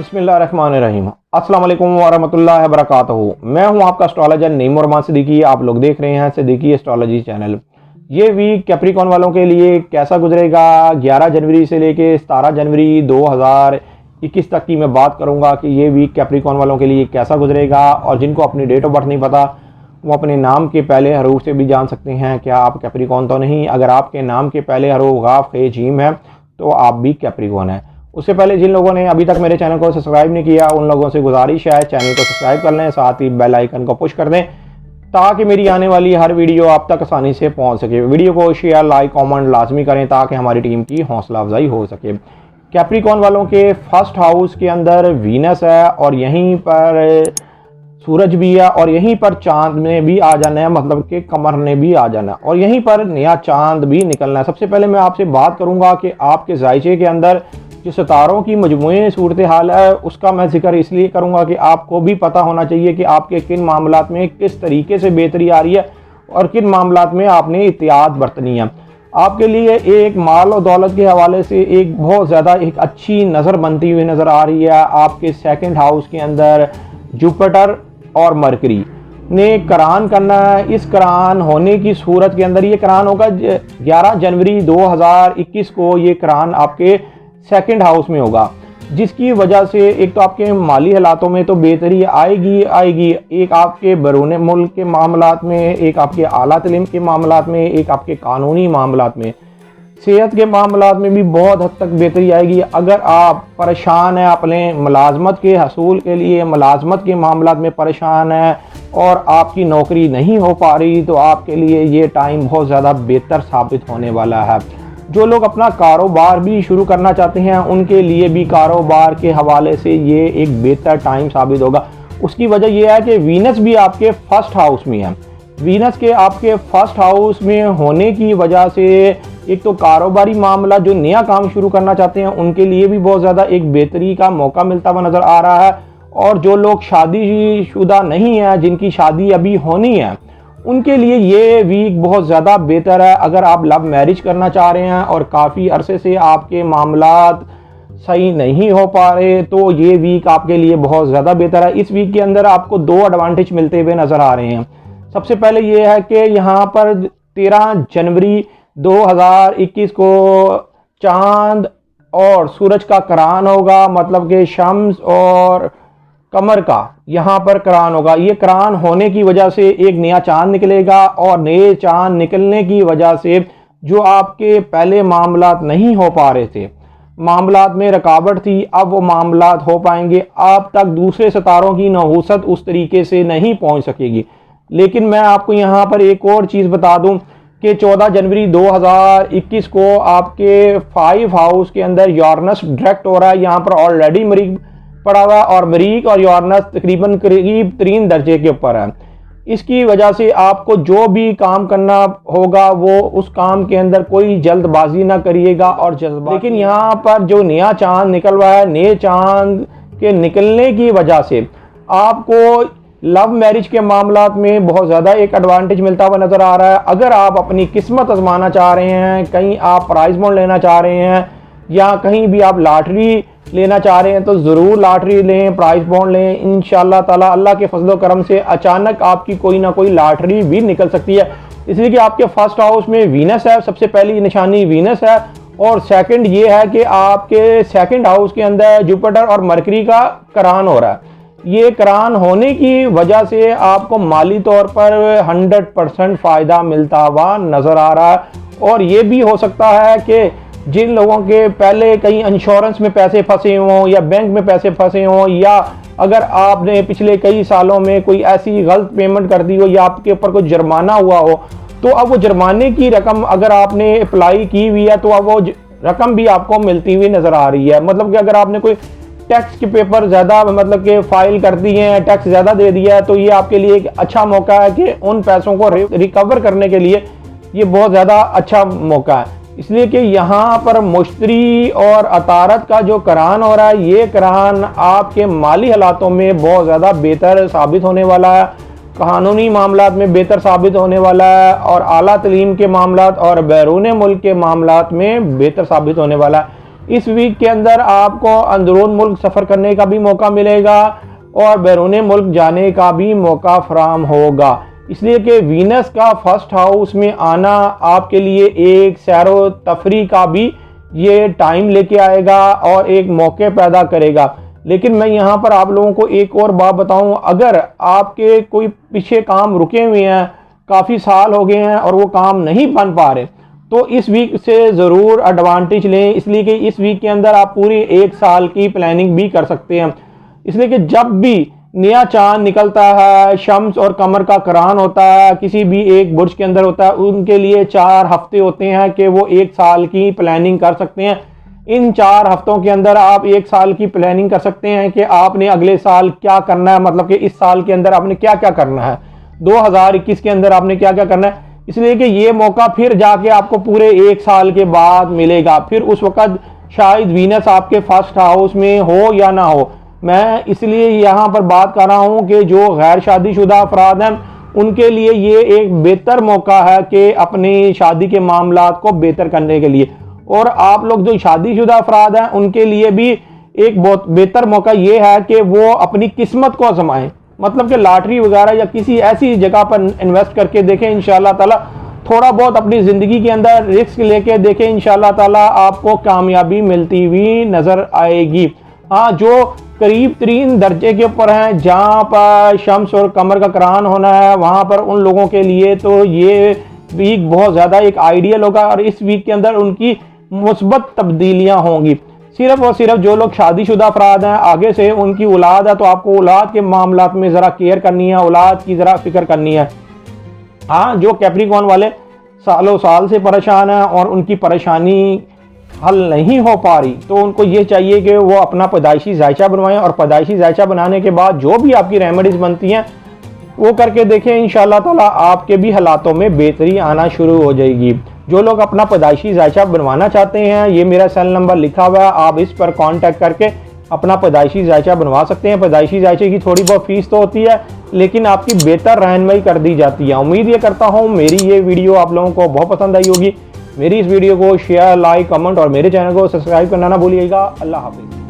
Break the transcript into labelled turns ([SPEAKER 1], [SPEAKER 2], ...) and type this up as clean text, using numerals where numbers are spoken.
[SPEAKER 1] बिस्मिल्लाहिर्रहमानिर्रहीम। अस्सलाम वालेकुम वरहमतुल्लाहि वबरकातुहू। मैं हूं आपका एस्ट्रोलॉजर नईम रहमान सिद्दीकी। आप लोग देख रहे हैं सिद्दीकी एस्ट्रोलॉजी चैनल। ये वीक कैप्रिकॉर्न वालों के लिए कैसा गुजरेगा, 11 जनवरी से लेके 17 जनवरी 2021 तक की मैं बात करूंगा कि ये वीक कैप्रिकॉर्न वालों के लिए कैसा गुजरेगा। और जिनको अपनी डेट ऑफ बर्थ नहीं पता वो अपने नाम के पहले हरूफ से भी जान सकते हैं क्या आप कैप्रिकॉर्न तो नहीं। अगर आपके नाम के पहले हरूफ गाफ खे जीम है तो आप भी कैप्रिकॉर्न है। उससे पहले जिन लोगों ने अभी तक मेरे चैनल को सब्सक्राइब नहीं किया उन लोगों से गुजारिश है चैनल को सब्सक्राइब कर लें, साथ ही बेल आइकन को पुश कर दें ताकि मेरी आने वाली हर वीडियो आप तक आसानी से पहुंच सके। वीडियो को शेयर लाइक कमेंट लाजमी करें ताकि हमारी टीम की हौसला अफजाई हो सके। कैप्रिकॉर्न वालों के फर्स्ट हाउस के अंदर वीनस है और यहीं पर सूरज भी है और यहीं पर चांद ने भी आ जाना है, मतलब कि कमर ने भी आ जाना है और यहीं पर नया चांद भी निकलना है। सबसे पहले मैं आपसे बात करूंगा कि आपके जायचे के अंदर जो सितारों की मजमूई सूरत हाल है उसका मैं जिक्र इसलिए करूंगा कि आपको भी पता होना चाहिए कि आपके किन मामलात में किस तरीके से बेहतरी आ रही है और किन मामलात में आपने एहतियात बरतनी है। आपके लिए एक माल और दौलत के हवाले से एक बहुत ज़्यादा एक अच्छी नज़र बनती हुई नज़र आ रही है। आपके सेकंड हाउस के अंदर जुपिटर और मरकरी ने करान करना है। इस करान होने की सूरत के अंदर ये करान होगा 11 जनवरी 2021 को। ये करान आपके सेकंड हाउस में होगा जिसकी वजह से एक तो आपके माली हालातों में तो बेहतरी आएगी, एक आपके बैरून मुल्क के मामलात में, एक आपके आला तलीम के मामलात में, एक आपके कानूनी मामलात में, सेहत के मामलात में भी बहुत हद तक बेहतरी आएगी। अगर आप परेशान हैं अपने मुलाजमत के हसूल के लिए, मुलाजमत के मामलात में परेशान हैं और आपकी नौकरी नहीं हो पा रही तो आपके लिए ये टाइम बहुत ज़्यादा बेहतर साबित होने वाला है। जो लोग अपना कारोबार भी शुरू करना चाहते हैं उनके लिए भी कारोबार के हवाले से ये एक बेहतर टाइम साबित होगा। उसकी वजह यह है कि वीनस भी आपके फर्स्ट हाउस में है। वीनस के आपके फर्स्ट हाउस में होने की वजह से एक तो कारोबारी मामला जो नया काम शुरू करना चाहते हैं उनके लिए भी बहुत ज़्यादा एक बेहतरी का मौका मिलता हुआ नज़र आ रहा है। और जो लोग शादीशुदा नहीं हैं, जिनकी शादी अभी होनी है, उनके लिए ये वीक बहुत ज़्यादा बेहतर है। अगर आप लव मैरिज करना चाह रहे हैं और काफ़ी अरसे से आपके मामलात सही नहीं हो पा रहे तो ये वीक आपके लिए बहुत ज़्यादा बेहतर है। इस वीक के अंदर आपको दो एडवांटेज मिलते हुए नज़र आ रहे हैं। सबसे पहले ये है कि यहाँ पर 13 जनवरी 2021 को चांद और सूरज का करान होगा, मतलब कि शम्स और कमर का यहाँ पर करान होगा। ये करान होने की वजह से एक नया चांद निकलेगा और नए चांद निकलने की वजह से जो आपके पहले मामलात नहीं हो पा रहे थे, मामलात में रुकावट थी, अब वो मामलात हो पाएंगे। आप तक दूसरे सितारों की नहूसत उस तरीके से नहीं पहुँच सकेगी। लेकिन मैं आपको यहाँ पर एक और चीज़ बता दूँ कि 14 जनवरी 2021 को आपके 5 हाउस के अंदर यूरेनस डायरेक्ट हो रहा है। यहाँ पर ऑलरेडी मरीख पड़ा हुआ है और मरीख और यूरेनस तकरीबन करीब 3 दर्जे के ऊपर है। इसकी वजह से आपको जो भी काम करना होगा वो उस काम के अंदर कोई जल्दबाजी ना करिएगा और जल्दबाजी। लेकिन यहाँ पर जो नया चांद निकल रहा है, नए चांद के निकलने की वजह से आपको लव मैरिज के मामलात में बहुत ज़्यादा एक एडवांटेज मिलता हुआ नज़र आ रहा है। अगर आप अपनी किस्मत आजमाना चाह रहे हैं, कहीं आप प्राइज बॉन्ड लेना चाह रहे हैं या कहीं भी आप लॉटरी लेना चाह रहे हैं तो ज़रूर लॉटरी लें, प्राइज बॉन्ड लें। इंशाअल्लाह ताला अल्लाह के फजलो करम से अचानक आपकी कोई ना कोई लॉटरी भी निकल सकती है। इसलिए कि आपके फर्स्ट हाउस में वीनस है, सबसे पहली निशानी वीनस है। और सेकंड ये है कि आपके सेकंड हाउस के अंदर जुपिटर और मरकरी का करान हो रहा है। ये करान होने की वजह से आपको माली तौर पर 100% फ़ायदा मिलता हुआ नज़र आ रहा है। और ये भी हो सकता है कि जिन लोगों के पहले कहीं इंश्योरेंस में पैसे फंसे हों या बैंक में पैसे फंसे हों या अगर आपने पिछले कई सालों में कोई ऐसी गलत पेमेंट कर दी हो या आपके ऊपर कोई जुर्माना हुआ हो तो अब वो जुर्माने की रकम अगर आपने अप्लाई की हुई है तो अब वो रकम भी आपको मिलती हुई नज़र आ रही है। मतलब कि अगर आपने कोई टैक्स के पेपर ज़्यादा मतलब कि फ़ाइल कर दिए हैं, टैक्स ज़्यादा दे दिया है तो ये आपके लिए एक अच्छा मौका है कि उन पैसों को रिकवर करने के लिए ये बहुत ज़्यादा अच्छा मौका है। इसलिए कि यहाँ पर मुश्तरी और अतारत का जो करान हो रहा है ये करान आपके माली हालातों में बहुत ज़्यादा बेहतर साबित होने वाला है, कानूनी मामलात में बेहतर साबित होने वाला है और आला तलीम के मामलात और बैरून मुल्क के मामलात में बेहतर साबित होने वाला है। इस वीक के अंदर आपको अंदरून मुल्क सफ़र करने का भी मौका मिलेगा और बैरून मुल्क जाने का भी मौका फराहम होगा, इसलिए कि वीनस का फर्स्ट हाउस में आना आपके लिए एक सैरो तफरी का भी ये टाइम लेके आएगा और एक मौके पैदा करेगा। लेकिन मैं यहाँ पर आप लोगों को एक और बात बताऊँ, अगर आपके कोई पीछे काम रुके हुए हैं, काफ़ी साल हो गए हैं और वो काम नहीं बन पा रहे, तो इस वीक से ज़रूर एडवांटेज लें, इसलिए कि इस वीक के अंदर आप पूरी 1 साल की प्लानिंग भी कर सकते हैं। इसलिए कि जब भी नया चांद निकलता है, शम्स और कमर का करान होता है, किसी भी एक बुर्ज के अंदर होता है, उनके लिए 4 हफ्ते होते हैं कि वो 1 साल की प्लानिंग कर सकते हैं। इन 4 हफ्तों के अंदर आप 1 साल की प्लानिंग कर सकते हैं कि आपने अगले साल क्या करना है, मतलब कि इस साल के अंदर आपने क्या क्या करना है, 2021 के अंदर आपने क्या क्या करना है। इसलिए कि ये मौका फिर जाके आपको पूरे 1 साल के बाद मिलेगा। फिर उस वक्त शायद वीनस आपके फर्स्ट हाउस में हो या ना हो। मैं इसलिए यहाँ पर बात कर रहा हूँ कि जो गैर शादीशुदा अफराद हैं उनके लिए ये एक बेहतर मौका है कि अपनी शादी के मामलात को बेहतर करने के लिए, और आप लोग जो शादीशुदा अफराद हैं उनके लिए भी एक बहुत बेहतर मौका ये है कि वो अपनी किस्मत को आजमाएं, मतलब कि लॉटरी वगैरह या किसी ऐसी जगह पर इन्वेस्ट करके देखें। इंशाल्लाह ताला थोड़ा बहुत अपनी ज़िंदगी के अंदर रिस्क लेके देखें, इंशाल्लाह ताला आपको कामयाबी मिलती हुई नज़र आएगी। हाँ, जो करीब 3 दर्जे के ऊपर हैं, जहाँ पर शम्स और कमर का करान होना है, वहाँ पर उन लोगों के लिए तो ये वीक बहुत ज़्यादा एक आइडियल होगा और इस वीक के अंदर उनकी मुस्बत तब्दीलियाँ होंगी। सिर्फ और सिर्फ जो लोग शादीशुदा अफराद हैं, आगे से उनकी औलाद है, तो आपको औलाद के मामलात में ज़रा केयर करनी है, औलाद की ज़रा फिक्र करनी है। हाँ, जो कैप्रिकॉर्न वाले सालों साल से परेशान हैं और उनकी परेशानी हल नहीं हो पा रही, तो उनको ये चाहिए कि वो अपना पैदाइशी जायचा बनवाएं और पैदाइशी जायचा बनाने के बाद जो भी आपकी रेमेडीज़ बनती हैं वो करके देखें। इंशाल्लाह ताला आपके भी हालातों में बेहतरी आना शुरू हो जाएगी। जो लोग अपना पैदाइशी जायचा बनवाना चाहते हैं, ये मेरा सेल नंबर लिखा हुआ है, आप इस पर कांटेक्ट करके अपना पैदाइशी जायचा बनवा सकते हैं। पैदाइशी जायचे की थोड़ी बहुत फीस तो होती है, लेकिन आपकी बेहतर रहनुमाई कर दी जाती है। उम्मीद ये करता हूँ मेरी ये वीडियो आप लोगों को बहुत पसंद आई होगी। मेरी इस वीडियो को शेयर, लाइक, कमेंट और मेरे चैनल को सब्सक्राइब करना ना भूलिएगा। अल्लाह हाफिज़।